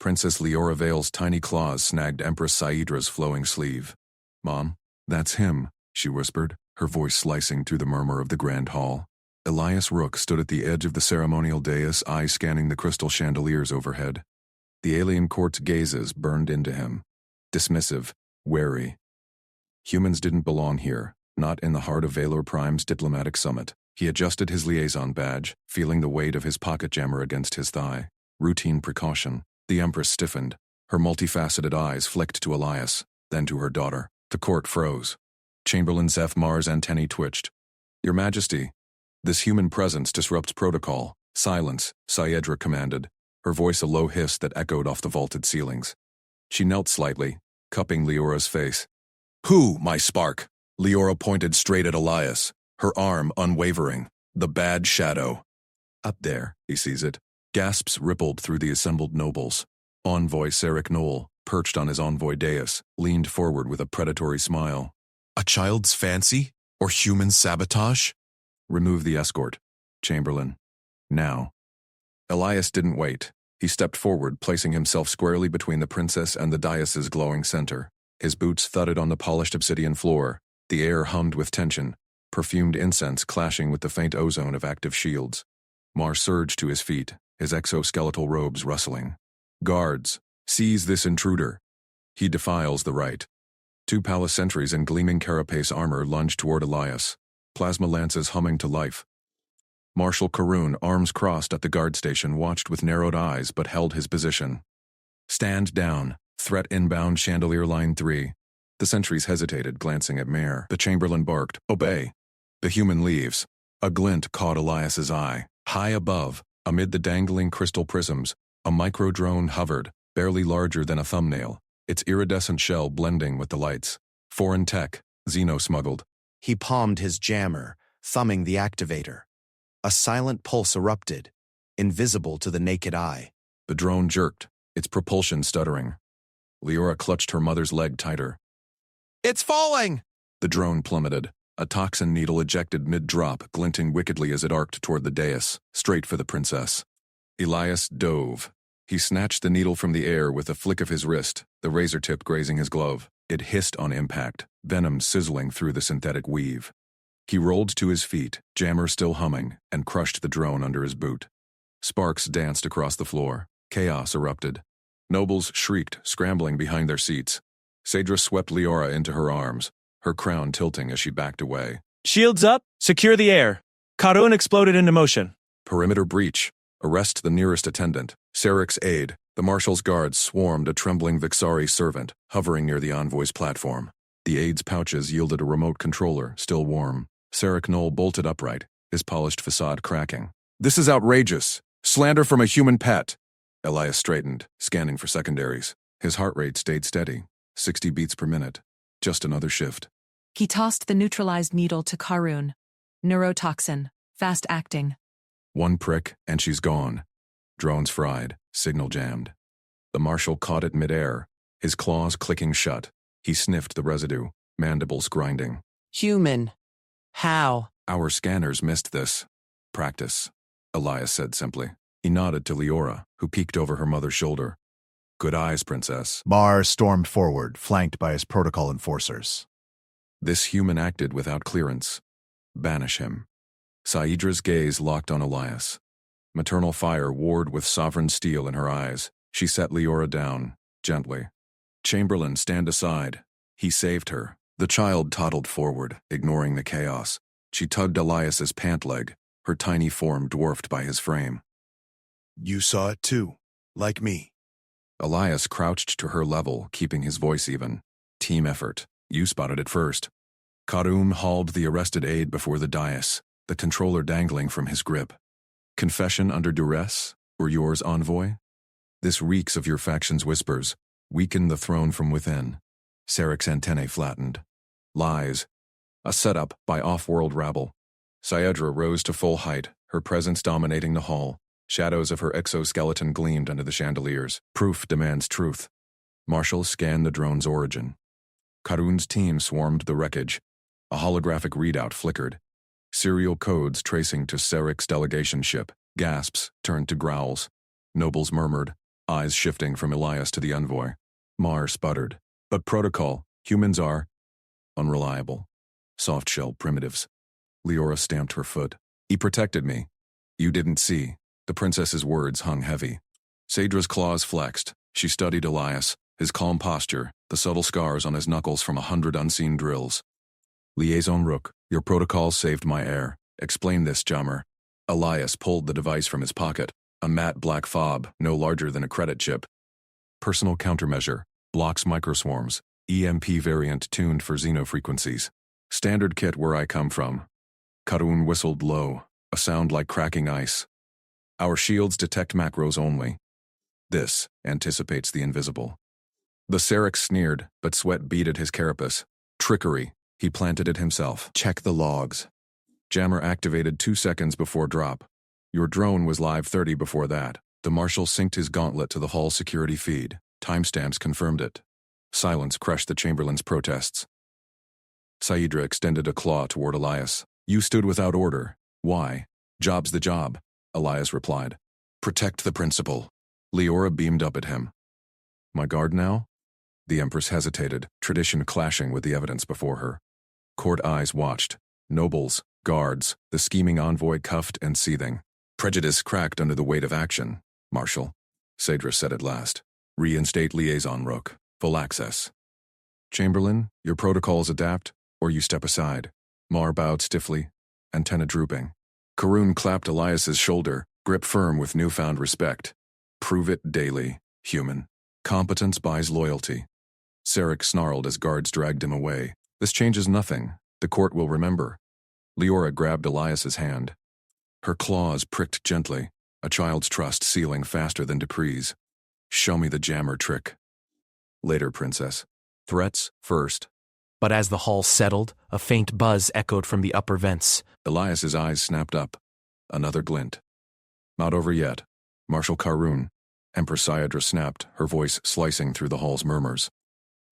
Princess Leora Vale's tiny claws snagged Empress Saidra's flowing sleeve. "Mom, that's him," she whispered, her voice slicing through the murmur of the grand hall. Elias Rook stood at the edge of the ceremonial dais, eyes scanning the crystal chandeliers overhead. The alien court's gazes burned into him. Dismissive, wary. Humans didn't belong here, not in the heart of Valor Prime's diplomatic summit. He adjusted his liaison badge, feeling the weight of his pocket jammer against his thigh. Routine precaution. The Empress stiffened. Her multifaceted eyes flicked to Elias, then to her daughter. The court froze. Chamberlain Zeph Mar's antennae twitched. "Your Majesty, this human presence disrupts protocol." "Silence," Saiedra commanded, her voice a low hiss that echoed off the vaulted ceilings. She knelt slightly, cupping Leora's face. "Who, my spark?" Leora pointed straight at Elias, her arm unwavering. "The bad shadow." "Up there," he sees it. Gasps rippled through the assembled nobles. Envoy Sarek Knoll, perched on his envoy dais, leaned forward with a predatory smile. "A child's fancy? Or human sabotage?" "Remove the escort, Chamberlain. Now." Elias didn't wait. He stepped forward, placing himself squarely between the princess and the dais' glowing center. His boots thudded on the polished obsidian floor. The air hummed with tension, perfumed incense clashing with the faint ozone of active shields. Mar surged to his feet, his exoskeletal robes rustling. "Guards, seize this intruder. He defiles the right." Two palace sentries in gleaming carapace armor lunged toward Elias, plasma lances humming to life. Marshal Karoon, arms crossed at the guard station, watched with narrowed eyes but held his position. "Stand down. Threat inbound Chandelier Line 3. The sentries hesitated, glancing at Mare. The Chamberlain barked, "Obey." The human leaves. A glint caught Elias's eye. High above, amid the dangling crystal prisms, a micro-drone hovered, barely larger than a thumbnail, its iridescent shell blending with the lights. "Foreign tech," Zeno smuggled. He palmed his jammer, thumbing the activator. A silent pulse erupted, invisible to the naked eye. The drone jerked, its propulsion stuttering. Leora clutched her mother's leg tighter. "It's falling!" The drone plummeted, a toxin needle ejected mid-drop, glinting wickedly as it arced toward the dais, straight for the princess. Elias dove. He snatched the needle from the air with a flick of his wrist, the razor tip grazing his glove. It hissed on impact, venom sizzling through the synthetic weave. He rolled to his feet, jammer still humming, and crushed the drone under his boot. Sparks danced across the floor. Chaos erupted. Nobles shrieked, scrambling behind their seats. Saedra swept Leora into her arms, her crown tilting as she backed away. "Shields up, secure the air. Karun exploded into motion." "Perimeter breach. Arrest the nearest attendant." Sarek's aide, the marshal's guards, swarmed a trembling Vixari servant, hovering near the envoy's platform. The aide's pouches yielded a remote controller, still warm. Sarek Knoll bolted upright, his polished facade cracking. "This is outrageous. Slander from a human pet." Elias straightened, scanning for secondaries. His heart rate stayed steady, 60 beats per minute. Just another shift. He tossed the neutralized needle to Karun. "Neurotoxin. Fast acting." One prick, and she's gone. Drones fried, signal jammed. The marshal caught it midair, his claws clicking shut. He sniffed the residue, mandibles grinding. "Human. How?" "Our scanners missed this. Practice," Elias said simply. He nodded to Leora, who peeked over her mother's shoulder. "Good eyes, princess." Mar stormed forward, flanked by his protocol enforcers. This human acted without clearance. Banish him. Saidra's gaze locked on Elias. Maternal fire warred with sovereign steel in her eyes. She set Leora down, gently. "Chamberlain, stand aside." He saved her. The child toddled forward, ignoring the chaos. She tugged Elias's pant leg, her tiny form dwarfed by his frame. "You saw it too, like me." Elias crouched to her level, keeping his voice even. "Team effort. You spotted it first." Karum hauled the arrested aide before the dais, the controller dangling from his grip. "Confession under duress? Or yours, envoy? This reeks of your faction's whispers. Weaken the throne from within." Sarek's antennae flattened. Lies. A setup by off-world rabble. Saiedra rose to full height, her presence dominating the hall. Shadows of her exoskeleton gleamed under the chandeliers. Proof demands truth. Marshal scanned the drone's origin. Karun's team swarmed the wreckage. A holographic readout flickered. Serial codes tracing to Sarek's delegation ship. Gasps turned to growls. Nobles murmured, eyes shifting from Elias to the envoy. Mar sputtered. But protocol, humans are unreliable. Soft-shell primitives. Leora stamped her foot. He protected me. You didn't see. The princess's words hung heavy. Sadra's claws flexed. She studied Elias, his calm posture, the subtle scars on his knuckles from 100 unseen drills. Liaison Rook, your protocol saved my air. Explain this, Jammer. Elias pulled the device from his pocket, a matte black fob, no larger than a credit chip. Personal countermeasure, blocks microswarms, EMP variant tuned for xenofrequencies. Standard kit where I come from. Karun whistled low, a sound like cracking ice. Our shields detect macros only. This anticipates the invisible. The Serix sneered, but sweat beaded his carapace. Trickery. He planted it himself. Check the logs. Jammer activated 2 seconds before drop. Your drone was live 30 before that. The Marshal synced his gauntlet to the hull security feed. Timestamps confirmed it. Silence crushed the Chamberlain's protests. Saidra extended a claw toward Elias. You stood without order. Why? Job's the job, Elias replied. Protect the principal. Leora beamed up at him. My guard now? The Empress hesitated, tradition clashing with the evidence before her. Court eyes watched. Nobles, guards, the scheming envoy cuffed and seething. Prejudice cracked under the weight of action. Marshal, Saidra said at last. Reinstate Liaison Rook. Full access. Chamberlain, your protocols adapt, or you step aside. Mar bowed stiffly, antenna drooping. Karun clapped Elias's shoulder, grip firm with newfound respect. Prove it daily, human. Competence buys loyalty. Sarek snarled as guards dragged him away. This changes nothing. The court will remember. Leora grabbed Elias's hand. Her claws pricked gently, a child's trust sealing faster than Dupree's. Show me the jammer trick. Later, princess. Threats first. But as the hall settled, a faint buzz echoed from the upper vents. Elias's eyes snapped up. Another glint. Not over yet. Marshal Karun. Empress Saidra snapped, her voice slicing through the hall's murmurs.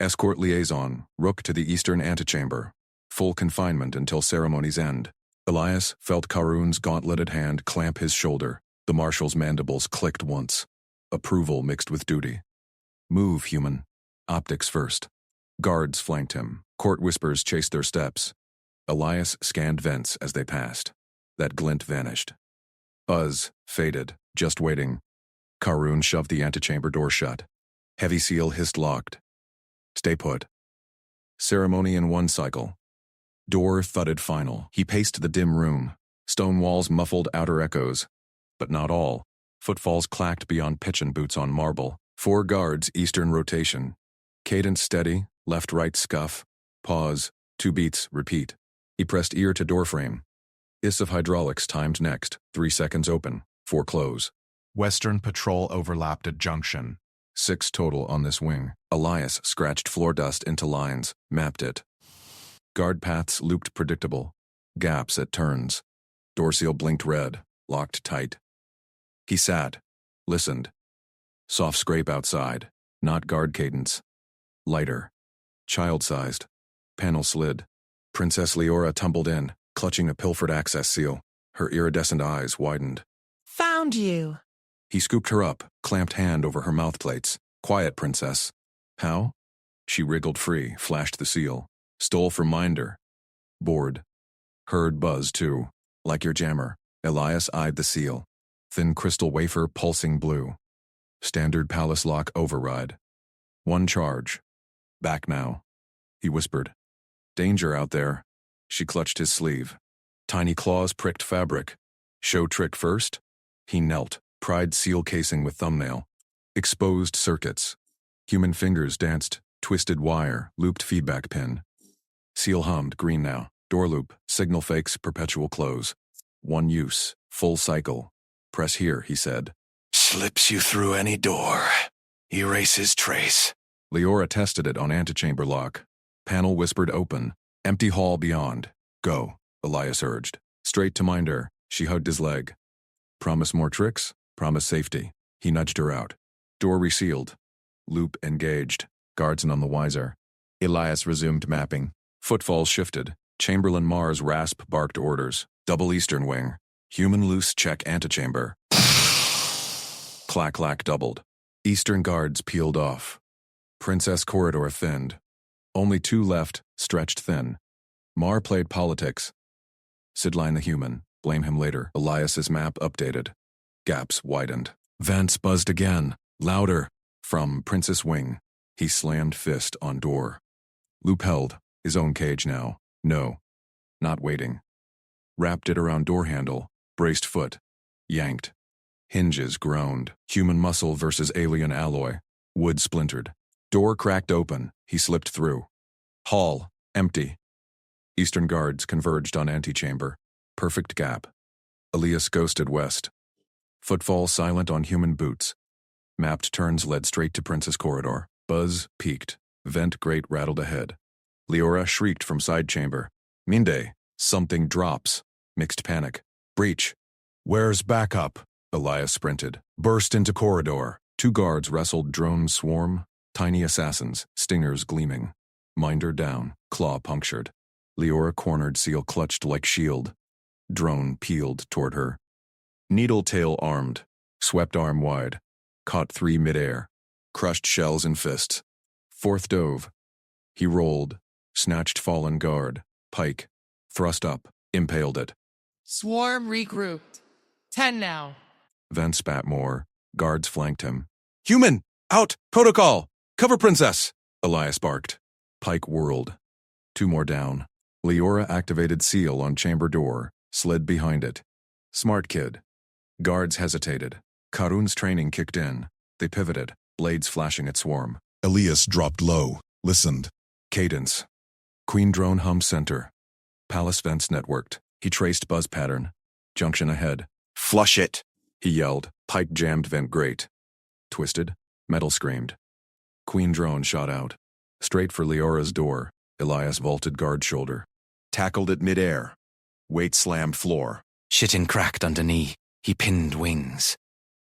Escort liaison, Rook to the eastern antechamber. Full confinement until ceremony's end. Elias felt Karun's gauntleted hand clamp his shoulder. The marshal's mandibles clicked once. Approval mixed with duty. Move, human. Optics first. Guards flanked him. Court whispers chased their steps. Elias scanned vents as they passed. That glint vanished. Buzz faded, just waiting. Karun shoved the antechamber door shut. Heavy seal hissed locked. Stay put. Ceremony in one cycle. Door thudded final. He paced the dim room. Stone walls muffled outer echoes. But not all. Footfalls clacked beyond pitch and boots on marble. 4 guards, eastern rotation. Cadence steady, left-right scuff. Pause. 2 beats, repeat. He pressed ear to doorframe. Is of hydraulics timed next. 3 seconds open. 4 close. Western patrol overlapped at junction. 6 total on this wing. Elias scratched floor dust into lines, mapped it. Guard paths looped predictable. Gaps at turns. Door seal blinked red, locked tight. He sat, listened. Soft scrape outside, not guard cadence. Lighter. Child-sized. Panel slid. Princess Leora tumbled in, clutching a pilfered access seal. Her iridescent eyes widened. Found you. He scooped her up, clamped hand over her mouthplates. Quiet, princess. How? She wriggled free, flashed the seal. Stole from Minder. Bored. Heard buzz, too. Like your jammer. Elias eyed the seal. Thin crystal wafer pulsing blue. Standard palace lock override. 1 charge. Back now. He whispered. Danger out there. She clutched his sleeve. Tiny claws pricked fabric. Show trick first? He knelt, pried seal casing with thumbnail. Exposed circuits. Human fingers danced, twisted wire, looped feedback pin. Seal hummed, green now. Door loop, signal fakes, perpetual close. 1 use, full cycle. Press here, he said. Slips you through any door. Erases trace. Leora tested it on antechamber lock. Panel whispered open. Empty hall beyond. Go, Elias urged. Straight to Minder. She hugged his leg. Promise more tricks? Promise safety. He nudged her out. Door resealed. Loop engaged. Guards none the wiser. Elias resumed mapping. Footfalls shifted. Chamberlain Mars rasp barked orders. Double eastern wing. Human loose check antechamber. Clack-clack doubled. Eastern guards peeled off. Princess corridor thinned. Only 2 left, stretched thin. Mar played politics. Sidline the human, blame him later. Elias's map updated. Gaps widened. Vents buzzed again, louder. From Princess Wing, he slammed fist on door. Loop held, his own cage now. No. Not waiting. Wrapped it around door handle, braced foot. Yanked. Hinges groaned. Human muscle versus alien alloy. Wood splintered. Door cracked open, he slipped through. Hall, empty. Eastern guards converged on antechamber. Perfect gap. Elias ghosted west. Footfall silent on human boots. Mapped turns led straight to Princess Corridor. Buzz peaked. Vent grate rattled ahead. Leora shrieked from side chamber. Minde, something drops. Mixed panic. Breach. Where's backup? Elias sprinted. Burst into corridor. 2 guards wrestled drone swarm. Tiny assassins, stingers gleaming. Minder down, claw punctured. Leora cornered, seal clutched like shield. Drone peeled toward her. Needle tail armed. Swept arm wide. Caught 3 midair. Crushed shells in fists. 4th dove. He rolled. Snatched fallen guard. Pike. Thrust up. Impaled it. Swarm regrouped. 10 now. Then spat more. Guards flanked him. Human! Out! Protocol! Cover Princess! Elias barked. Pike whirled. 2 more down. Leora activated seal on chamber door. Slid behind it. Smart kid. Guards hesitated. Karun's training kicked in. They pivoted, blades flashing at swarm. Elias dropped low, listened. Cadence. Queen drone hum center. Palace vents networked. He traced buzz pattern. Junction ahead. Flush it! He yelled. Pike jammed vent grate. Twisted. Metal screamed. Queen drone shot out. Straight for Leora's door. Elias vaulted guard shoulder. Tackled it midair. Weight slammed floor. Shittin' cracked underneath. He pinned wings.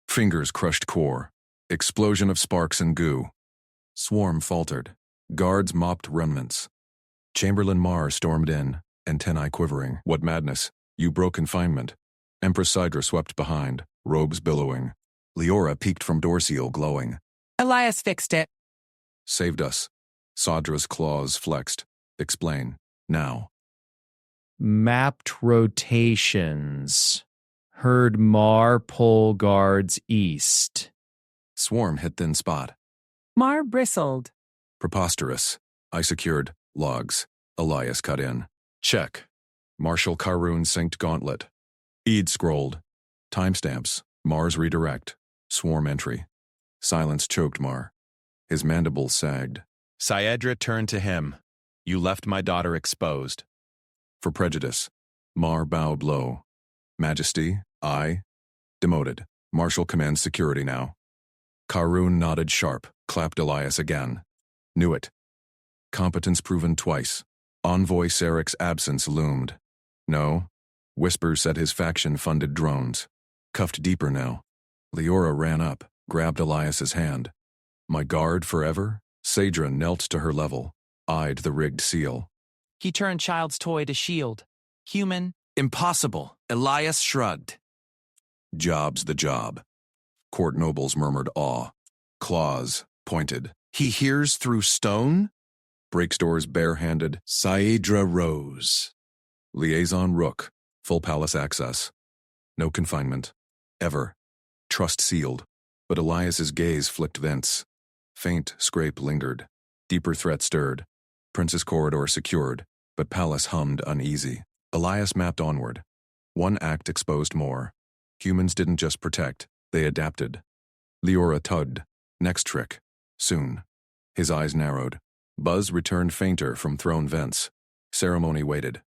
Fingers crushed core. Explosion of sparks and goo. Swarm faltered. Guards mopped remnants. Chamberlain Mar stormed in, antennae quivering. What madness. You broke confinement. Empress Sidra swept behind, robes billowing. Leora peeked from door seal, glowing. Elias fixed it. Saved us. Sadra's claws flexed. Explain. Now. Mapped rotations. Heard Mar pull guards east. Swarm hit thin spot. Mar bristled. Preposterous. I secured. Logs. Elias cut in. Check. Marshal Karun synced gauntlet. Eid scrolled. Timestamps. Mars redirect. Swarm entry. Silence choked Mar. His mandibles sagged. Syedra turned to him. You left my daughter exposed. For prejudice. Mar bowed low. Majesty, I. Demoted. Marshal commands security now. Karun nodded sharp, clapped Elias again. Knew it. Competence proven twice. Envoy Sarek's absence loomed. No. Whispers said his faction funded drones. Cuffed deeper now. Leora ran up, grabbed Elias's hand. My guard forever? Sadra knelt to her level, eyed the rigged seal. He turned child's toy to shield. Human. Impossible. Elias shrugged. Job's the job. Court nobles murmured awe. Claws pointed. He hears through stone? Breaks doors barehanded. Syedra rose. Liaison Rook. Full palace access. No confinement. Ever. Trust sealed. But Elias's gaze flicked thence. Faint scrape lingered. Deeper threat stirred. Princess corridor secured, but palace hummed uneasy. Elias mapped onward. One act exposed more. Humans didn't just protect, they adapted. Leora tugged. Next trick. Soon. His eyes narrowed. Buzz returned fainter from throne vents. Ceremony waited.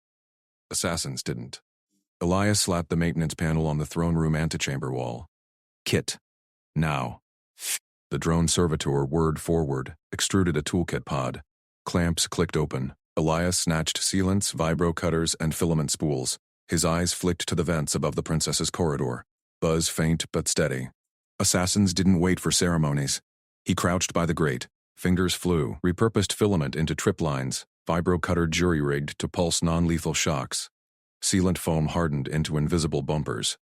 Assassins didn't. Elias slapped the maintenance panel on the throne room antechamber wall. Kit. Now. The drone servitor whirred forward, extruded a toolkit pod. Clamps clicked open. Elias snatched sealants, vibro cutters, and filament spools. His eyes flicked to the vents above the princess's corridor. Buzz faint but steady. Assassins didn't wait for ceremonies. He crouched by the grate. Fingers flew, repurposed filament into trip lines, vibro cutter jury-rigged to pulse non-lethal shocks. Sealant foam hardened into invisible bumpers.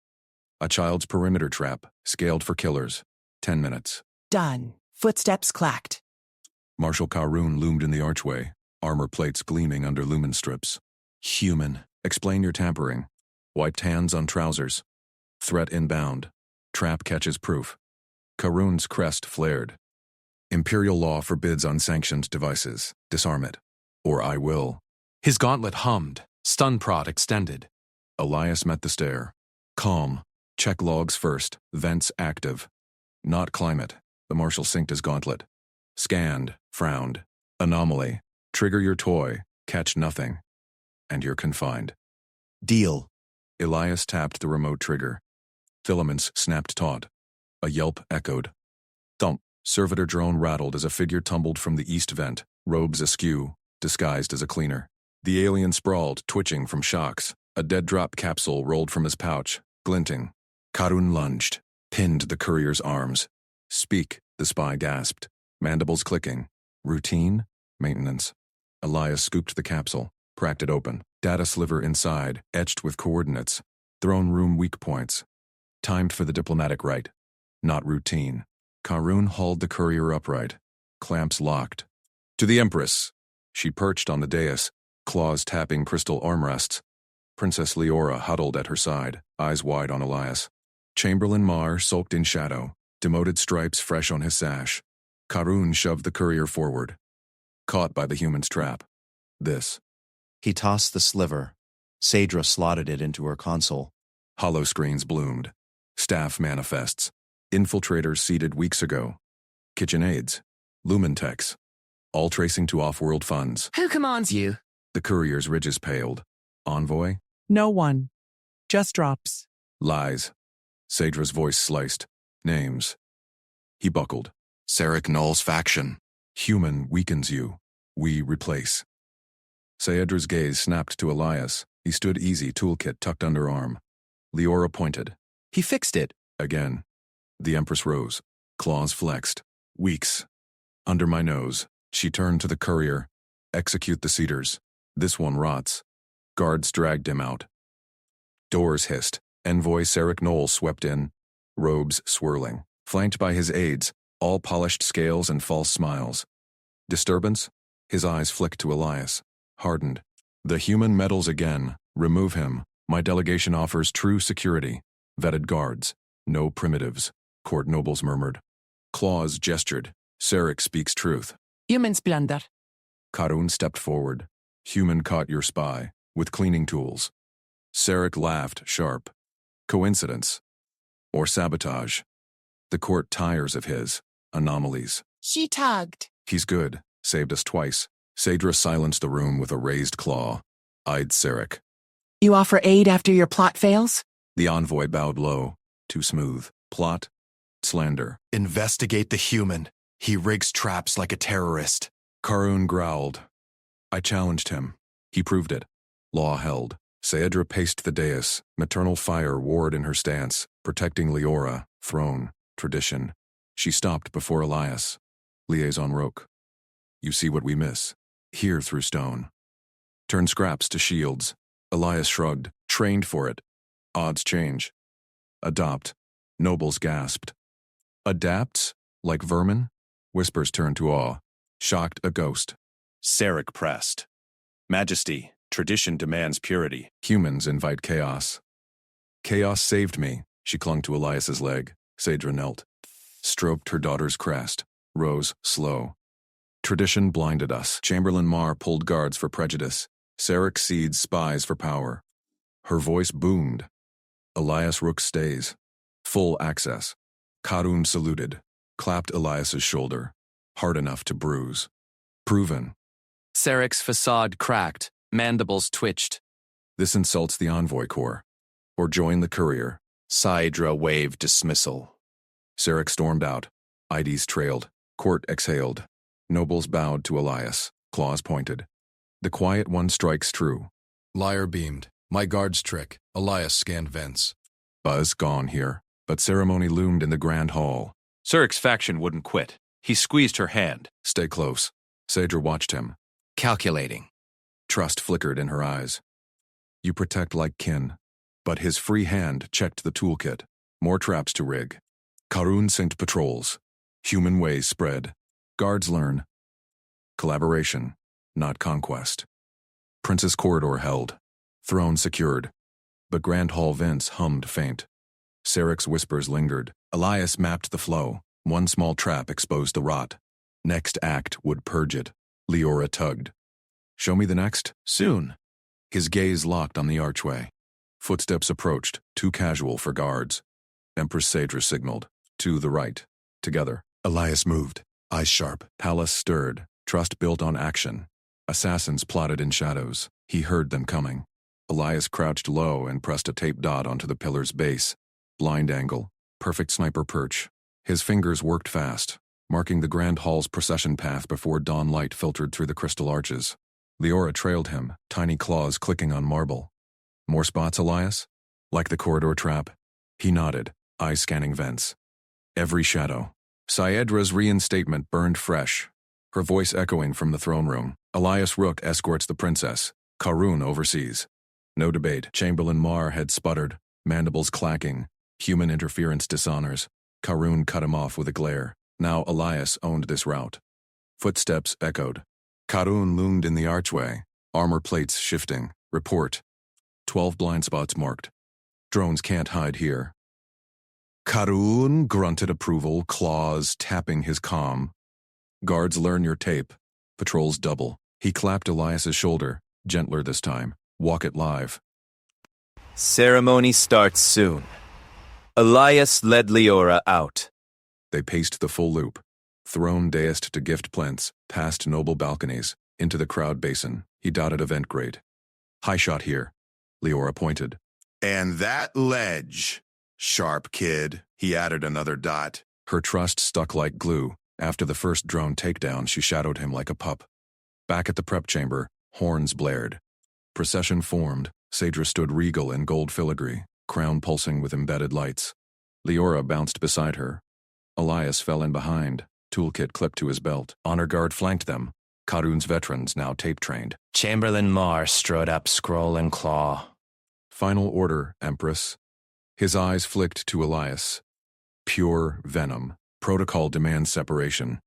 A child's perimeter trap, scaled for killers. 10 minutes. Done. Footsteps clacked. Marshal Karun loomed in the archway, armor plates gleaming under lumen strips. Human. Explain your tampering. Wiped hands on trousers. Threat inbound. Trap catches proof. Karun's crest flared. Imperial law forbids unsanctioned devices. Disarm it. Or I will. His gauntlet hummed, stun prod extended. Elias met the stare. Calm. Check logs first. Vents active. Not climate. The marshal synced his gauntlet. Scanned. Frowned. Anomaly. Trigger your toy. Catch nothing. And you're confined. Deal. Elias tapped the remote trigger. Filaments snapped taut. A yelp echoed. Thump. Servitor drone rattled as a figure tumbled from the east vent, robes askew, disguised as a cleaner. The alien sprawled, twitching from shocks. A dead drop capsule rolled from his pouch, glinting. Karun lunged, pinned the courier's arms. Speak, the spy gasped. Mandibles clicking. Routine? Maintenance. Elias scooped the capsule, cracked it open. Data sliver inside, etched with coordinates. Throne room weak points. Timed for the diplomatic rite. Not routine. Karun hauled the courier upright. Clamps locked. To the Empress. She perched on the dais, claws tapping crystal armrests. Princess Leora huddled at her side, eyes wide on Elias. Chamberlain Mar sulked in shadow, demoted stripes fresh on his sash. Karun shoved the courier forward. Caught by the human's trap. This. He tossed the sliver. Sadra slotted it into her console. Hollow screens bloomed. Staff manifests. Infiltrators seeded weeks ago. Kitchen aids. Lumentechs. All tracing to off-world funds. Who commands you? The courier's ridges paled. Envoy? No one. Just drops. Lies. Sadra's voice sliced. Names. He buckled. Sarek Null's faction. Human weakens you. We replace. Sadra's gaze snapped to Elias. He stood easy, toolkit tucked under arm. Leora pointed. He fixed it. Again. The Empress rose. Claws flexed. Weeks. Under my nose. She turned to the courier. Execute the cedars. This one rots. Guards dragged him out. Doors hissed. Envoy Sarek Knoll swept in. Robes swirling. Flanked by his aides, all polished scales and false smiles. Disturbance? His eyes flicked to Elias. Hardened. The human meddles again. Remove him. My delegation offers true security. Vetted guards. No primitives. Court nobles murmured. Claws gestured. Sarek speaks truth. Human splendor. Karun stepped forward. Human caught your spy. With cleaning tools. Sarek laughed, sharp. Coincidence. Or sabotage. The court tires of his. Anomalies. She tugged. He's good. Saved us twice. Sadra silenced the room with a raised claw. Eyed Sarek. You offer aid after your plot fails? The envoy bowed low. Too smooth. Plot? Slander. Investigate the human. He rigs traps like a terrorist. Karun growled. I challenged him. He proved it. Law held. Saedra paced the dais, maternal fire warred in her stance, protecting Leora, throne, tradition. She stopped before Elias. Liaison Roke. You see what we miss. Here through stone. Turn scraps to shields. Elias shrugged, trained for it. Odds change. Adopt. Nobles gasped. Adapts? Like vermin? Whispers turned to awe. Shocked a ghost. Sarek pressed. Majesty, tradition demands purity. Humans invite chaos. Chaos saved me. She clung to Elias's leg. Sadra knelt. Stroked her daughter's crest. Rose, slow. Tradition blinded us. Chamberlain Mar pulled guards for prejudice. Sarek seeds spies for power. Her voice boomed. Elias Rook stays. Full access. Karun saluted. Clapped Elias's shoulder. Hard enough to bruise. Proven. Sarek's facade cracked. Mandibles twitched. This insults the envoy corps. Or join the courier. Saedra waved dismissal. Sarek stormed out. IDs trailed. Court exhaled. Nobles bowed to Elias. Claws pointed. The quiet one strikes true. Liar beamed. My guard's trick. Elias scanned vents. Buzz gone here. But ceremony loomed in the grand hall. Sarek's faction wouldn't quit. He squeezed her hand. Stay close. Sadra watched him. Calculating. Trust flickered in her eyes. You protect like kin. But his free hand checked the toolkit. More traps to rig. Karun synced patrols. Human ways spread. Guards learn. Collaboration, not conquest. Princess corridor held. Throne secured. But Grand Hall vents hummed faint. Sarek's whispers lingered. Elias mapped the flow. One small trap exposed the rot. Next act would purge it. Leora tugged. Show me the next? Soon. His gaze locked on the archway. Footsteps approached, too casual for guards. Empress Sadra signaled. To the right. Together. Elias moved, eyes sharp. Palace stirred. Trust built on action. Assassins plotted in shadows. He heard them coming. Elias crouched low and pressed a tape dot onto the pillar's base. Blind angle. Perfect sniper perch. His fingers worked fast, marking the Grand Hall's procession path before dawn light filtered through the crystal arches. Leora trailed him, tiny claws clicking on marble. More spots, Elias? Like the corridor trap? He nodded, eyes scanning vents. Every shadow. Siedra's reinstatement burned fresh, her voice echoing from the throne room. Elias Rook escorts the princess. Karun oversees. No debate. Chamberlain Mar had sputtered, mandibles clacking. Human interference dishonors. Karun cut him off with a glare. Now Elias owned this route. Footsteps echoed. Karun loomed in the archway, armor plates shifting. Report. 12 blind spots marked. Drones can't hide here. Karun grunted approval, claws tapping his comm. Guards learn your tape. Patrols double. He clapped Elias's shoulder, gentler this time. Walk it live. Ceremony starts soon. Elias led Leora out. They paced the full loop. Throne daised to gift plinths, past noble balconies, into the crowd basin. He dotted event grade. High shot here. Leora pointed. And that ledge. Sharp kid. He added another dot. Her trust stuck like glue. After the first drone takedown, she shadowed him like a pup. Back at the prep chamber, horns blared. Procession formed. Sadra stood regal in gold filigree, crown pulsing with embedded lights. Leora bounced beside her. Elias fell in behind, toolkit clipped to his belt. Honor guard flanked them. Karun's veterans now tape-trained. Chamberlain Mar strode up, scroll and claw. Final order, Empress. His eyes flicked to Elias. Pure venom. Protocol demands separation.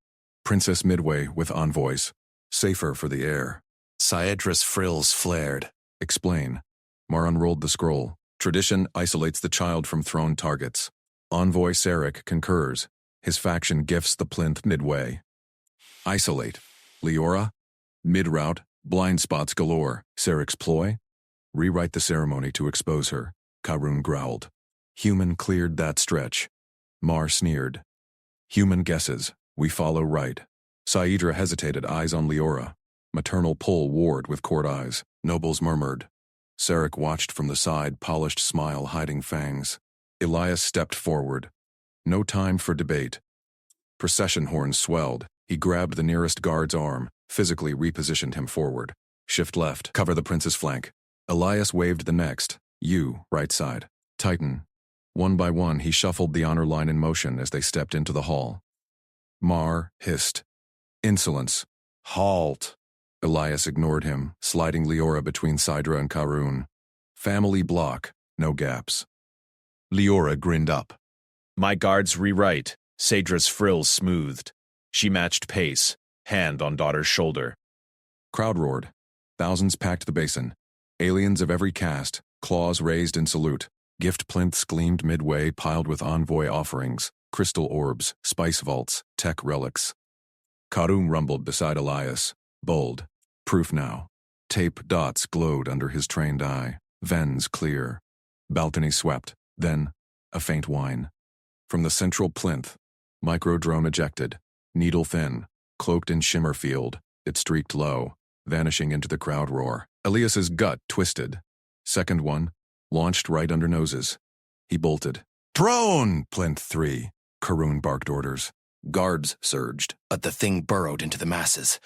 Princess midway with envoys. Safer for the air. Siedra's frills flared. Explain. Mar unrolled the scroll. Tradition isolates the child from throne targets. Envoy Sarek concurs. His faction gifts the plinth midway. Isolate. Leora? Mid-route, blind spots galore. Sarek's ploy? Rewrite the ceremony to expose her. Karun growled. Human cleared that stretch. Mar sneered. Human guesses. We follow right. Saidra hesitated, eyes on Leora. Maternal pull warred with court eyes. Nobles murmured. Sarek watched from the side, polished smile hiding fangs. Elias stepped forward. No time for debate. Procession horns swelled. He grabbed the nearest guard's arm, physically repositioned him forward. Shift left, cover the prince's flank. Elias waved the next. You, right side. Tighten. One by one, he shuffled the honor line in motion as they stepped into the hall. Mar hissed. Insolence. Halt. Elias ignored him, sliding Leora between Sidra and Karun. Family block, no gaps. Leora grinned up. My guards rewrite. Sadra's frills smoothed. She matched pace, hand on daughter's shoulder. Crowd roared. Thousands packed the basin. Aliens of every caste, claws raised in salute. Gift plinths gleamed midway, piled with envoy offerings, crystal orbs, spice vaults, tech relics. Karun rumbled beside Elias. Bold. Proof now. Tape dots glowed under his trained eye. Vens clear. Balcony swept. Then, a faint whine. From the central plinth, micro-drone ejected. Needle thin, cloaked in shimmer field. It streaked low, vanishing into the crowd roar. Elias's gut twisted. Second one, launched right under noses. He bolted. Drone! Plinth 3. Karun barked orders. Guards surged. But the thing burrowed into the masses,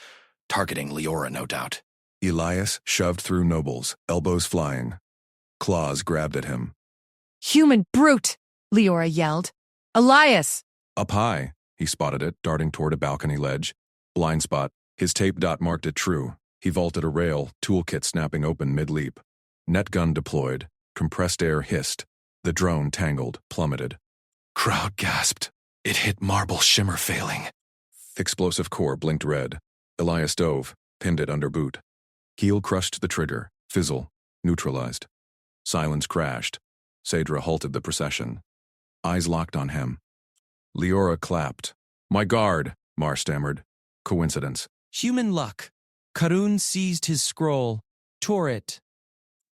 targeting Leora, no doubt. Elias shoved through nobles, elbows flying. Claws grabbed at him. Human brute! Leora yelled. Elias! Up high, he spotted it, darting toward a balcony ledge. Blind spot. His tape dot marked it true. He vaulted a rail, toolkit snapping open mid-leap. Net gun deployed. Compressed air hissed. The drone tangled, plummeted. Crowd gasped. It hit marble shimmer failing. Explosive core blinked red. Elias dove, pinned it under boot. Heel crushed the trigger. Fizzle. Neutralized. Silence crashed. Saedra halted the procession. Eyes locked on him. Leora clapped. My guard, Mar stammered. Coincidence. Human luck. Karun seized his scroll, tore it.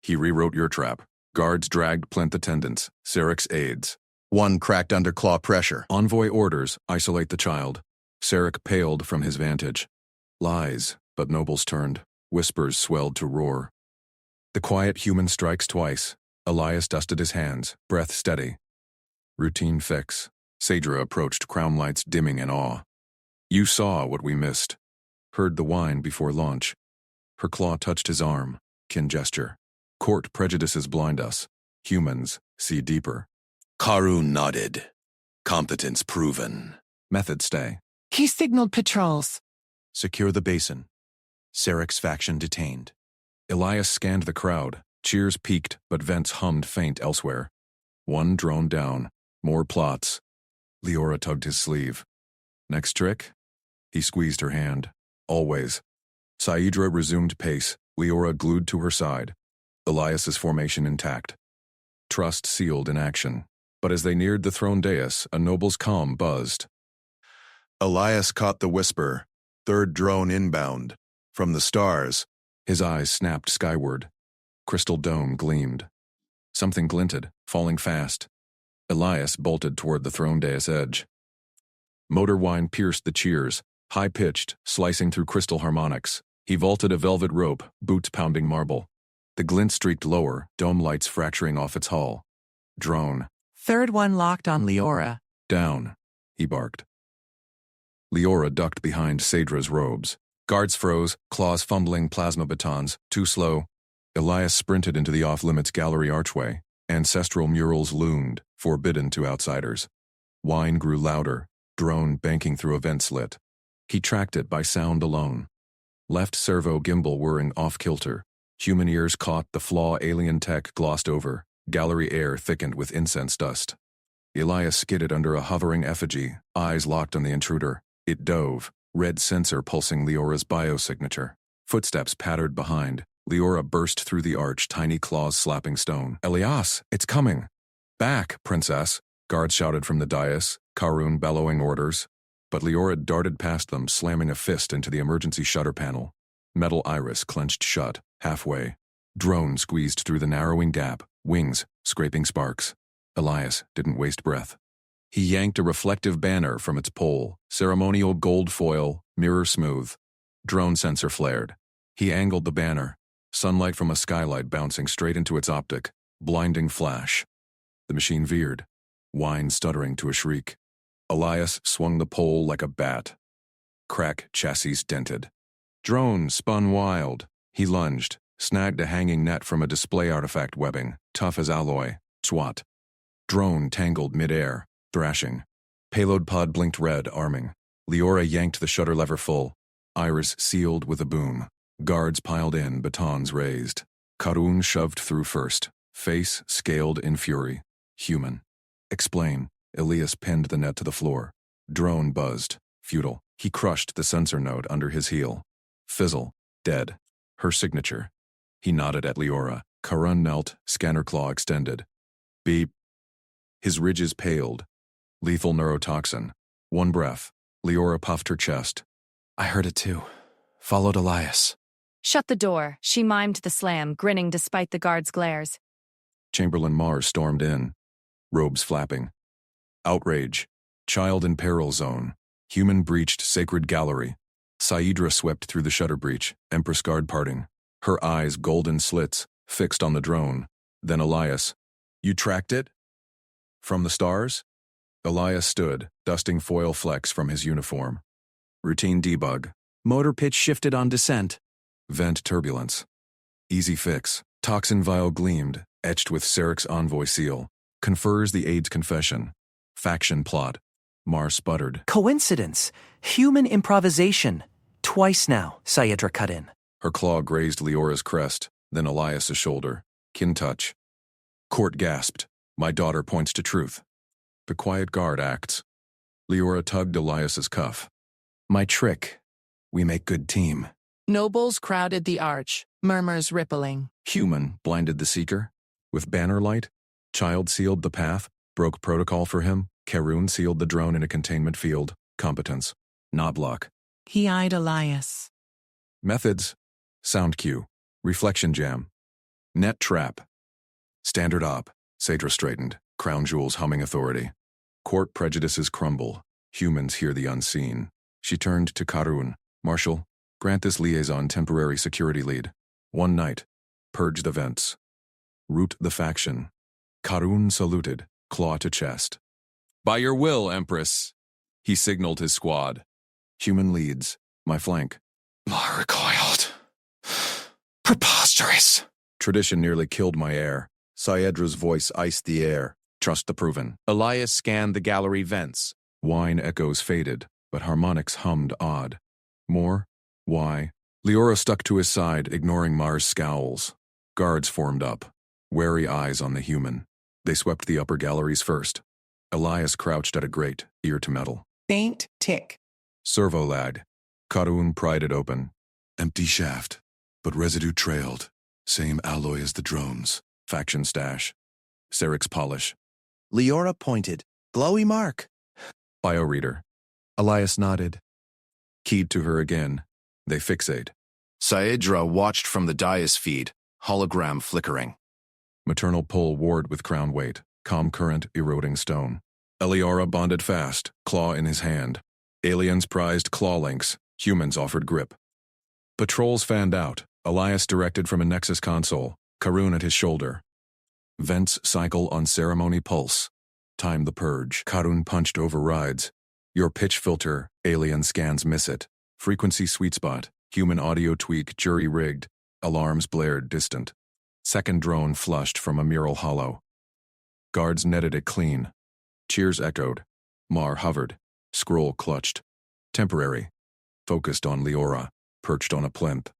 He rewrote your trap. Guards dragged plinth attendants. Sarek's aides. One cracked under claw pressure. Envoy orders, isolate the child. Sarek paled from his vantage. Lies, but nobles turned. Whispers swelled to roar. The quiet human strikes twice. Elias dusted his hands, breath steady. Routine fix. Saedra approached, crown lights dimming in awe. You saw what we missed. Heard the whine before launch. Her claw touched his arm. Kin gesture. Court prejudices blind us. Humans see deeper. Karun nodded. Competence proven. Method stay. He signaled patrols. Secure the basin. Sarek's faction detained. Elias scanned the crowd. Cheers peaked, but vents hummed faint elsewhere. One drone down. More plots. Leora tugged his sleeve. Next trick? He squeezed her hand. Always. Saedra resumed pace, Leora glued to her side. Elias's formation intact. Trust sealed in action. But as they neared the throne dais, a noble's calm buzzed. Elias caught the whisper. Third drone inbound. From the stars. His eyes snapped skyward. Crystal dome gleamed. Something glinted, falling fast. Elias bolted toward the throne dais edge. Motor whine pierced the cheers, high-pitched, slicing through crystal harmonics. He vaulted a velvet rope, boots pounding marble. The glint streaked lower, dome lights fracturing off its hull. Drone. Third one locked on Leora. Down, he barked. Leora ducked behind Saedra's robes. Guards froze, claws fumbling plasma batons, too slow. Elias sprinted into the off-limits gallery archway. Ancestral murals loomed, forbidden to outsiders. Whine grew louder, drone banking through a vent slit. He tracked it by sound alone. Left servo gimbal whirring off-kilter. Human ears caught the flaw alien tech glossed over. Gallery air thickened with incense dust. Elias skidded under a hovering effigy, eyes locked on the intruder. It dove, red sensor pulsing Leora's biosignature. Footsteps pattered behind. Leora burst through the arch, tiny claws slapping stone. Elias, it's coming! Back, princess! Guards shouted from the dais, Karun bellowing orders. But Leora darted past them, slamming a fist into the emergency shutter panel. Metal iris clenched shut, halfway. Drone squeezed through the narrowing gap, wings scraping sparks. Elias didn't waste breath. He yanked a reflective banner from its pole, ceremonial gold foil, mirror smooth. Drone sensor flared. He angled the banner. Sunlight from a skylight bouncing straight into its optic. Blinding flash. The machine veered, whine stuttering to a shriek. Elias swung the pole like a bat. Crack chassis dented. Drone spun wild. He lunged, snagged a hanging net from a display artifact webbing, tough as alloy. Swat. Drone tangled midair, thrashing. Payload pod blinked red, arming. Leora yanked the shutter lever full. Iris sealed with a boom. Guards piled in, batons raised. Karun shoved through first, face scaled in fury. Human. Explain. Elias pinned the net to the floor. Drone buzzed. Futile. He crushed the sensor node under his heel. Fizzle. Dead. Her signature. He nodded at Leora. Karun knelt, scanner claw extended. Beep. His ridges paled. Lethal neurotoxin. One breath. Leora puffed her chest. I heard it too. Followed Elias. Shut the door, she mimed the slam, grinning despite the guard's glares. Chamberlain Mars stormed in. Robes flapping. Outrage. Child in peril zone. Human breached sacred gallery. Saedra swept through the shutter breach, Empress Guard parting. Her eyes golden slits, fixed on the drone. Then Elias. You tracked it? From the stars? Elias stood, dusting foil flecks from his uniform. Routine debug. Motor pitch shifted on descent. Vent turbulence. Easy fix. Toxin vial gleamed, etched with Sarek's envoy seal. Confers the aide's confession. Faction plot. Mars sputtered. Coincidence. Human improvisation. Twice now, Saedra cut in. Her claw grazed Leora's crest, then Elias's shoulder. Kin touch. Court gasped. My daughter points to truth. The quiet guard acts. Leora tugged Elias's cuff. My trick. We make good team. Nobles crowded the arch, murmurs rippling. Human blinded the seeker. With banner light, Child sealed the path, broke protocol for him. Karun sealed the drone in a containment field. Competence. Knoblock. He eyed Elias. Methods. Sound cue. Reflection jam. Net trap. Standard op. Sadra straightened. Crown jewels humming authority. Court prejudices crumble. Humans hear the unseen. She turned to Karun. Marshal, grant this liaison temporary security lead. One night. Purge the vents. Root the faction. Karun saluted, claw to chest. By your will, Empress. He signaled his squad. Human leads. My flank. Mar recoiled. Preposterous. Tradition nearly killed my heir. Siedra's voice iced the air. Trust the proven. Elias scanned the gallery vents. Whine echoes faded, but harmonics hummed odd. More? Why? Leora stuck to his side, ignoring Mars' scowls. Guards formed up. Wary eyes on the human. They swept the upper galleries first. Elias crouched at a grate, ear to metal. Faint tick. Servo lag. Karun pried it open. Empty shaft, but residue trailed. Same alloy as the drones. Faction stash. Sarek's polish. Leora pointed. Glowy mark. Bioreader. Elias nodded. Keyed to her again. They fixate. Saedra watched from the dais feed, hologram flickering. Maternal pull ward with crown weight. Calm current eroding stone. Eliora bonded fast, claw in his hand. Aliens prized claw links. Humans offered grip. Patrols fanned out. Elias directed from a Nexus console. Karun at his shoulder. Vents cycle on ceremony pulse. Time the purge. Karun punched overrides. Your pitch filter, alien scans miss it. Frequency sweet spot. Human audio tweak, jury rigged. Alarms blared distant. Second drone flushed from a mural hollow. Guards netted it clean. Cheers echoed. Mar hovered. Scroll clutched. Temporary. Focused on Leora, perched on a plinth.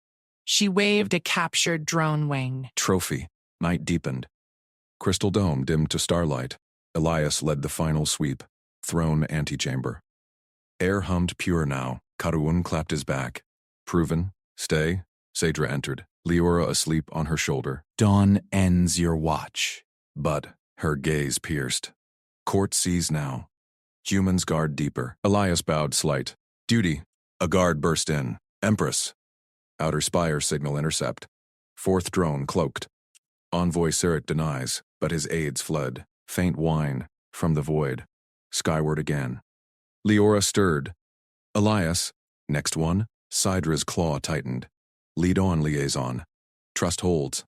She waved a captured drone wing. Trophy. Night deepened. Crystal dome dimmed to starlight. Elias led the final sweep. Throne antechamber. Air hummed pure now. Karun clapped his back. Proven. Stay. Sadra entered. Leora asleep on her shoulder. Dawn ends your watch. But her gaze pierced. Court sees now. Humans guard deeper. Elias bowed slight. Duty. A guard burst in. Empress. Outer spire signal intercept. Fourth drone cloaked. Envoy Sarek denies, but his aides fled. Faint whine. From the void. Skyward again. Leora stirred. Elias. Next one. Sidra's claw tightened. Lead on, liaison. Trust holds.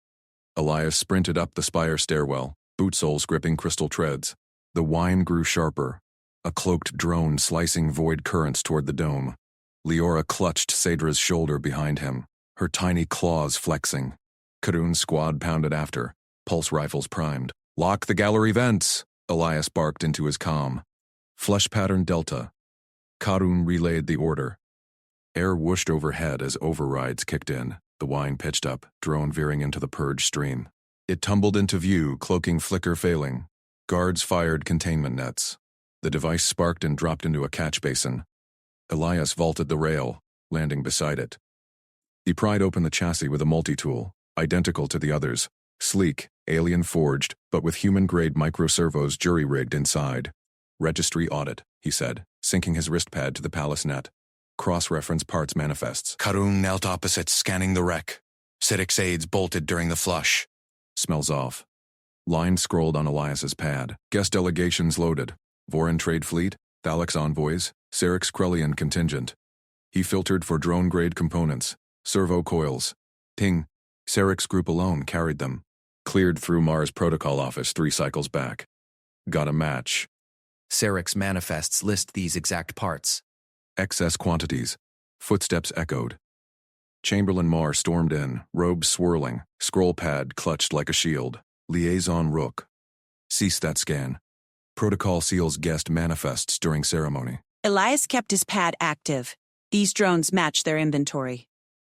Elias sprinted up the spire stairwell, boot soles gripping crystal treads. The whine grew sharper. A cloaked drone slicing void currents toward the dome. Leora clutched Sadra's shoulder behind him, her tiny claws flexing. Karun's squad pounded after, pulse rifles primed. Lock the gallery vents, Elias barked into his comm. Flesh pattern delta. Karun relayed the order. Air whooshed overhead as overrides kicked in. The whine pitched up, drone veering into the purge stream. It tumbled into view, cloaking flicker failing. Guards fired containment nets. The device sparked and dropped into a catch basin. Elias vaulted the rail, landing beside it. He pried open the chassis with a multi-tool, identical to the others. Sleek, alien-forged, but with human-grade microservos jury-rigged inside. Registry audit, he said, sinking his wrist pad to the palace net. Cross-reference parts manifests. Karun knelt opposite, scanning the wreck. Siddiq's aides bolted during the flush. Smells off. Line scrolled on Elias's pad. Guest delegations loaded. Voran Trade Fleet, Thalix envoys, Sarek's Krellian contingent. He filtered for drone-grade components. Servo coils. Ting. Sarek's group alone carried them. Cleared through Mars Protocol Office 3 cycles back. Got a match. Sarek's manifests list these exact parts. Excess quantities. Footsteps echoed. Chamberlain Mar stormed in, robes swirling, scroll pad clutched like a shield. Liaison Rook. Cease that scan. Protocol seals guest manifests during ceremony. Elias kept his pad active. These drones match their inventory.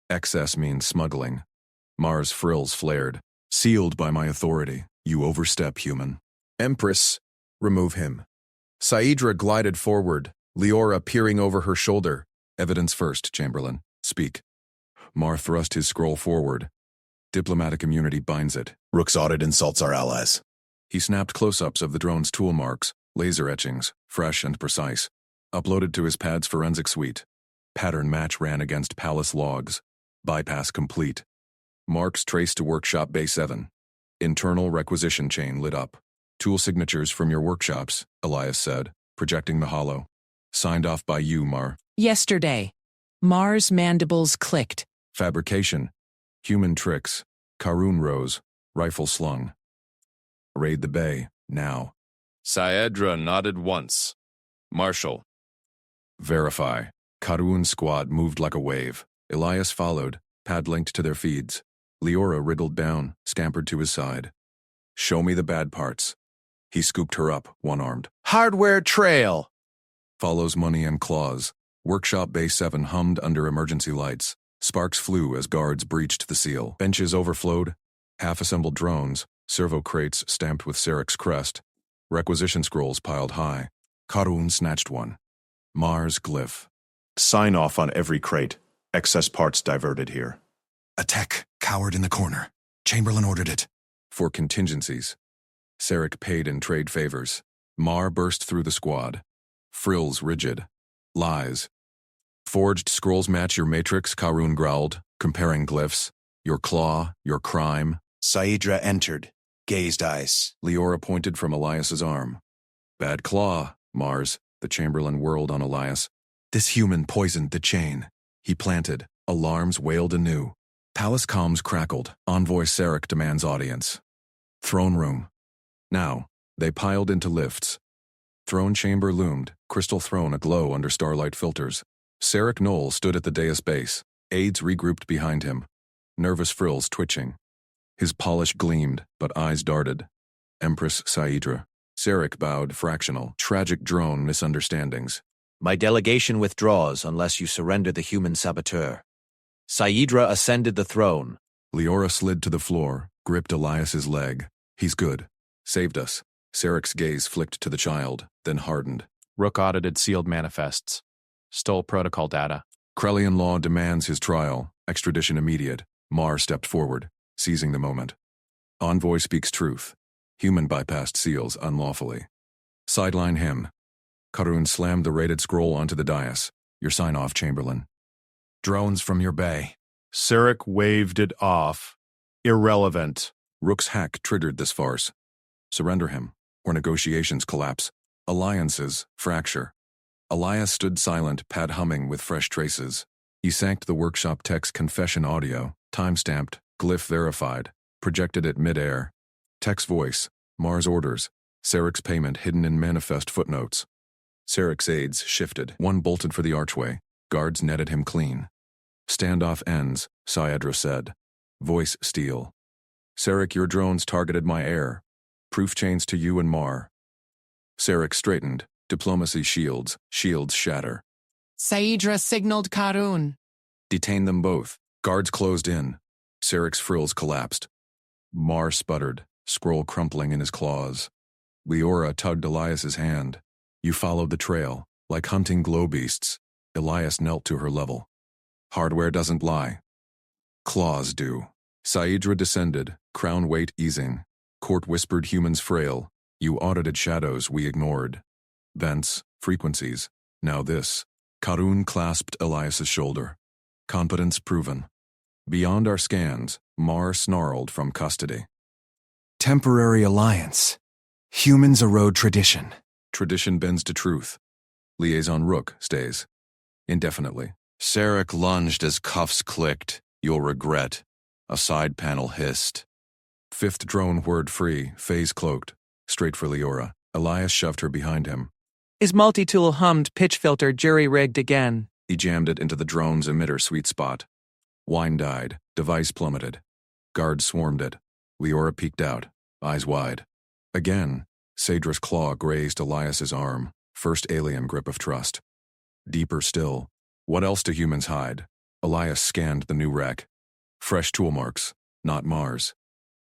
Excess means smuggling. Mars frills flared. Sealed by my authority. You overstep, human. Empress. Remove him. Saedra glided forward, Leora peering over her shoulder. Evidence first, Chamberlain. Speak. Mar thrust his scroll forward. Diplomatic immunity binds it. Rook's audit insults our allies. He snapped close-ups of the drone's tool marks, laser etchings, fresh and precise. Uploaded to his pad's forensic suite. Pattern match ran against palace logs. Bypass complete. Marks traced to Workshop Bay 7. Internal requisition chain lit up. Tool signatures from your workshops, Elias said, projecting the hollow. Signed off by you, Mar. Yesterday. Mar's mandibles clicked. Fabrication. Human tricks. Karun rose, rifle slung. Raid the bay, now. Saedra nodded once. Marshal. Verify. Karun squad moved like a wave. Elias followed, pad linked to their feeds. Leora wriggled down, scampered to his side. Show me the bad parts. He scooped her up, one-armed. Hardware trail! Follows money and claws. Workshop Bay 7 hummed under emergency lights. Sparks flew as guards breached the seal. Benches overflowed. Half-assembled drones, servo crates stamped with Sarek's crest. Requisition scrolls piled high. Karun snatched one. Mars glyph. Sign off on every crate. Excess parts diverted here. A tech cowered in the corner. Chamberlain ordered it. For contingencies. Sarek paid in trade favors. Mar burst through the squad. Frills rigid. Lies. Forged scrolls match your matrix, Karun growled, comparing glyphs. Your claw, your crime. Saedra entered. Gazed eyes. Leora pointed from Elias's arm. Bad claw, Mars, the Chamberlain whirled on Elias. This human poisoned the chain. He planted. Alarms wailed anew. Palace comms crackled. Envoy Sarek demands audience. Throne room. Now, they piled into lifts. Throne chamber loomed, crystal throne aglow under starlight filters. Sarek Knoll stood at the dais base. Aides regrouped behind him. Nervous frills twitching. His polish gleamed, but eyes darted. Empress Saedra. Sarek bowed fractional. Tragic drone misunderstandings. My delegation withdraws unless you surrender the human saboteur. Saedra ascended the throne. Leora slid to the floor, gripped Elias's leg. He's good. Saved us. Sarek's gaze flicked to the child, then hardened. Rook audited sealed manifests. Stole protocol data. Krellian law demands his trial. Extradition immediate. Mar stepped forward, seizing the moment. Envoy speaks truth. Human bypassed seals unlawfully. Sideline him. Karun slammed the rated scroll onto the dais. Your sign-off, Chamberlain. Drones from your bay. Sarek waved it off. Irrelevant. Rook's hack triggered this farce. Surrender him, or negotiations collapse. Alliances fracture. Elias stood silent, pad humming with fresh traces. He sanked the workshop tech's confession audio, time-stamped, glyph verified, projected at mid-air. Tech's voice, Mars orders, Sarek's payment hidden in manifest footnotes. Sarek's aides shifted. One bolted for the archway. Guards netted him clean. Standoff ends, Saedra said. Voice steel. Sarek, your drones targeted my air. Proof chains to you and Mar. Sarek straightened. Diplomacy shields. Shields shatter. Saedra signaled Karun. Detain them both. Guards closed in. Sarek's frills collapsed. Mar sputtered, scroll crumpling in his claws. Leora tugged Elias's hand. You followed the trail, like hunting glow beasts. Elias knelt to her level. Hardware doesn't lie. Claws do. Saedra descended, crown weight easing. Court whispered humans frail. You audited shadows we ignored. Vents, frequencies. Now this. Karun clasped Elias's shoulder. Competence proven. Beyond our scans, Mar snarled from custody. Temporary alliance. Humans erode tradition. Tradition bends to truth. Liaison Rook stays. Indefinitely. Sarek lunged as cuffs clicked. You'll regret. A side panel hissed. Fifth drone whirred free, phase cloaked. Straight for Leora. Elias shoved her behind him. His multi-tool hummed pitch filter jury-rigged again. He jammed it into the drone's emitter sweet spot. Wine died. Device plummeted. Guards swarmed it. Leora peeked out, eyes wide. Again, Saedra's claw grazed Elias's arm. First alien grip of trust. Deeper still. What else do humans hide? Elias scanned the new wreck. Fresh tool marks, not Mars.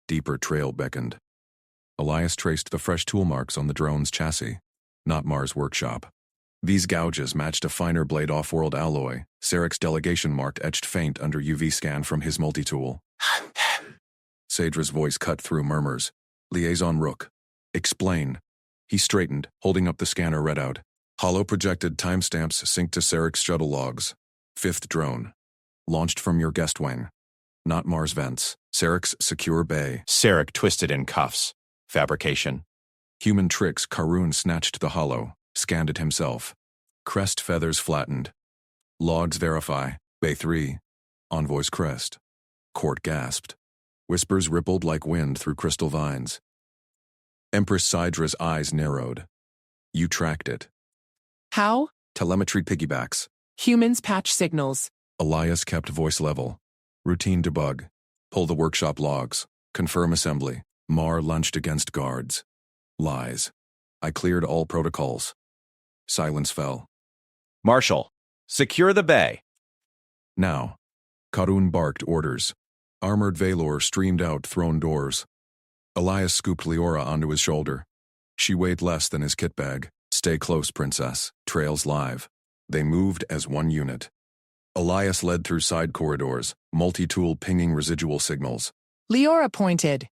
Deeper trail beckoned. Elias traced the fresh tool marks on the drone's chassis, not Mars' workshop. These gouges matched a finer blade off-world alloy, Sarek's delegation mark etched faint under UV scan from his multi-tool. Sadra's voice cut through murmurs. Liaison Rook. Explain. He straightened, holding up the scanner read out. Holo-projected timestamps synced to Sarek's shuttle logs. 5th drone. Launched from your guest wing. Not Mars vents. Sarek's secure bay. Sarek twisted in cuffs. Fabrication. Human tricks. Karun snatched the holo, scanned it himself. Crest feathers flattened. Logs verify. Bay 3. Envoy's crest. Court gasped. Whispers rippled like wind through crystal vines. Empress Sydra's eyes narrowed. You tracked it. How? Telemetry piggybacks. Humans patch signals. Elias kept voice level. Routine debug. Pull the workshop logs. Confirm assembly. Mar lunched against guards. Lies. I cleared all protocols. Silence fell. Marshal, secure the bay. Now. Karun barked orders. Armored Valor streamed out thrown doors. Elias scooped Leora onto his shoulder. She weighed less than his kit bag. Stay close, princess. Trails live. They moved as one unit. Elias led through side corridors, multi-tool pinging residual signals. Leora pointed.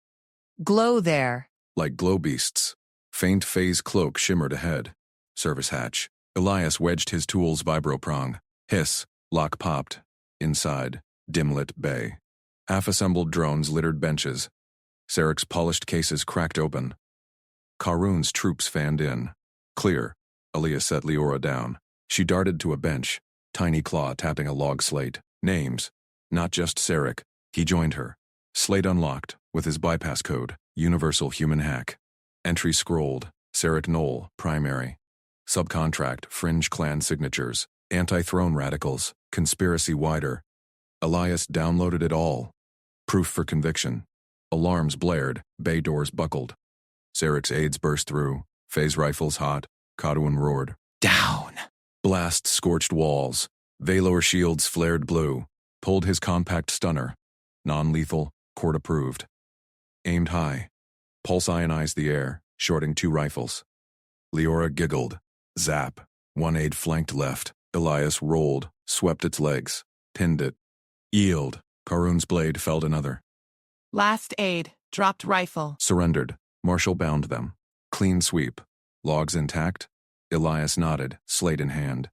Glow there. Like glow beasts. Faint phase cloak shimmered ahead. Service hatch. Elias wedged his tool's vibroprong. Hiss. Lock popped. Inside. Dim-lit bay. Half-assembled drones littered benches. Sarek's polished cases cracked open. Karun's troops fanned in. Clear. Elias set Leora down. She darted to a bench, tiny claw tapping a log slate. Names. Not just Sarek. He joined her. Slate unlocked, with his bypass code, Universal Human Hack. Entry scrolled. Sarek Knoll, primary. Subcontract, fringe clan signatures. Anti-throne radicals. Conspiracy wider. Elias downloaded it all. Proof for conviction. Alarms blared, bay doors buckled. Sarek's aides burst through, phase rifles hot, Karun roared. Down! Blasts scorched walls. Valor shields flared blue. Pulled his compact stunner. Non-lethal, court-approved. Aimed high. Pulse ionized the air, shorting 2 rifles. Leora giggled. Zap. One aide flanked left. Elias rolled, swept its legs, pinned it. Yield. Karun's blade felled another. Last aid. Dropped rifle. Surrendered. Marshal bound them. Clean sweep. Logs intact. Elias nodded, slate in hand.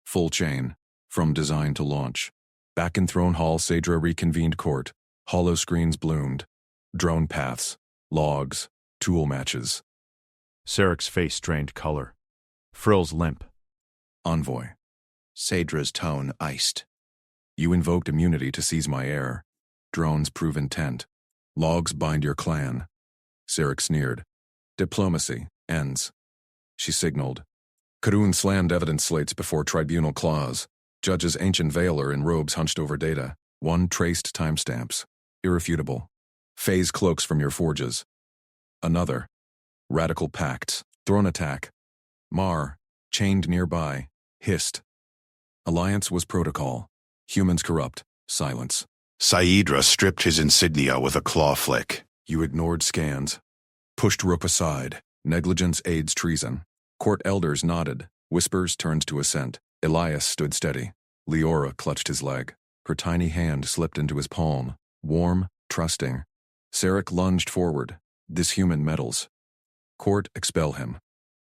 Full chain. From design to launch. Back in Throne Hall, Sadra reconvened court. Hollow screens bloomed. Drone paths. Logs. Tool matches. Sarek's face drained color. Frills limp. Envoy. Sadra's tone iced. You invoked immunity to seize my air. Drones prove intent. Logs bind your clan. Sarek sneered. Diplomacy. Ends. She signaled. Karun slammed evidence slates before tribunal claws. Judge's ancient veiler in robes hunched over data. 1 traced timestamps. Irrefutable. Phase cloaks from your forges. Another. Radical pacts. Throne attack. Mar. Chained nearby. Hissed. Alliance was protocol. Humans corrupt. Silence. Saidra stripped his insignia with a claw flick. You ignored scans. Pushed Rook aside. Negligence aids treason. Court elders nodded. Whispers turned to assent. Elias stood steady. Leora clutched his leg. Her tiny hand slipped into his palm. Warm, trusting. Sarek lunged forward. This human meddles. Court, expel him.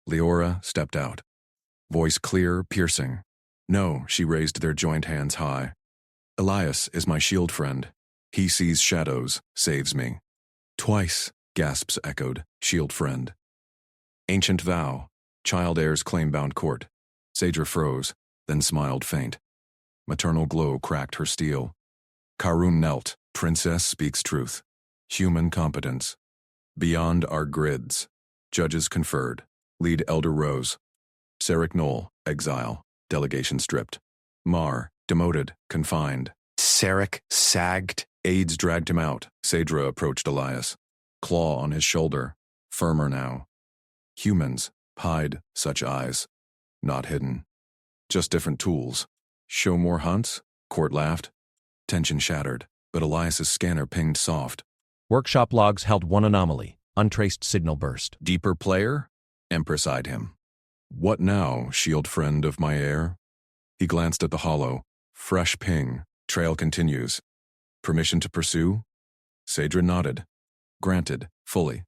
Leora stepped out. Voice clear, piercing. No, she raised their joined hands high. Elias is my shield friend. He sees shadows, saves me. Twice, gasps echoed, shield friend. Ancient vow. Child heirs claim-bound court. Sadra froze, then smiled faint. Maternal glow cracked her steel. Karun knelt. Princess speaks truth. Human competence. Beyond our grids. Judges conferred. Lead elder rose. Sarek Knoll, exile. Delegation stripped. Mar, demoted, confined. Sarek sagged. Aides dragged him out. Sadra approached Elias. Claw on his shoulder. Firmer now. Humans, hide such eyes. Not hidden. Just different tools. Show more hunts? Court laughed. Tension shattered, but Elias's scanner pinged soft. Workshop logs held 1 anomaly. Untraced signal burst. Deeper player? Empress eyed him. What now, shield friend of my heir? He glanced at the hollow. Fresh ping. Trail continues. Permission to pursue? Saedra nodded. Granted, fully.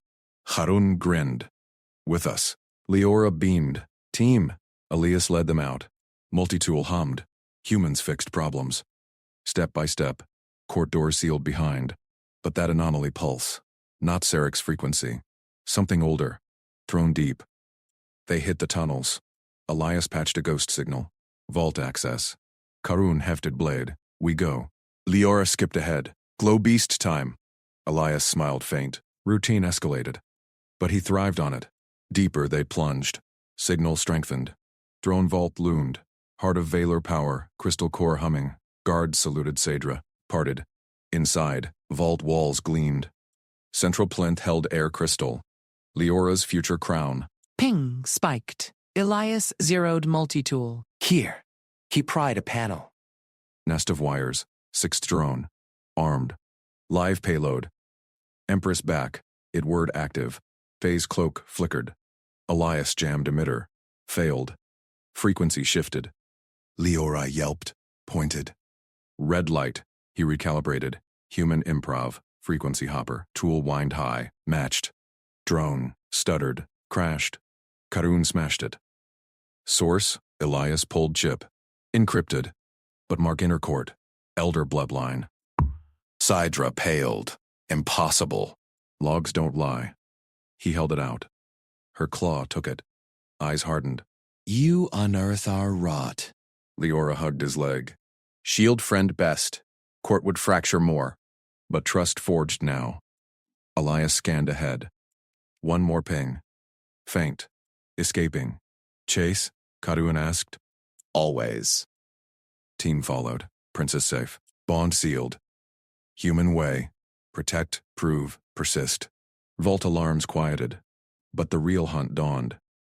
Harun grinned. With us. Leora beamed. Team. Elias led them out. Multitool hummed. Humans fixed problems. Step by step. Court doors sealed behind. But that anomaly pulse. Not Sarek's frequency. Something older. Thrown deep. They hit the tunnels. Elias patched a ghost signal. Vault access. Karun hefted blade. We go. Leora skipped ahead. Glow beast time. Elias smiled faint. Routine escalated. But he thrived on it. Deeper they plunged. Signal strengthened. Throne vault loomed. Heart of Valor power, crystal core humming. Guards saluted Saedra. Parted. Inside, vault walls gleamed. Central plinth held air crystal. Leora's future crown. Ping spiked. Elias zeroed multitool. Here. He pried a panel. Nest of wires. Sixth drone. Armed. Live payload. Empress back. It word active. Phase cloak flickered. Elias jammed emitter. Failed. Frequency shifted. Leora yelped, pointed. Red light. He recalibrated. Human improv. Frequency hopper. Tool wind high. Matched. Drone. Stuttered. Crashed. Karun smashed it. Source. Elias pulled chip. Encrypted. But mark inner court. Elder bloodline. Saedra paled. Impossible. Logs don't lie. He held it out. Her claw took it. Eyes hardened. You unearth our rot. Leora hugged his leg. Shield friend best. Court would fracture more. But trust forged now. Elias scanned ahead. One more ping. Faint. Escaping. Chase? Karun asked. Always. Team followed. Princess safe. Bond sealed. Human way. Protect, prove, persist. Vault alarms quieted. But the real hunt dawned.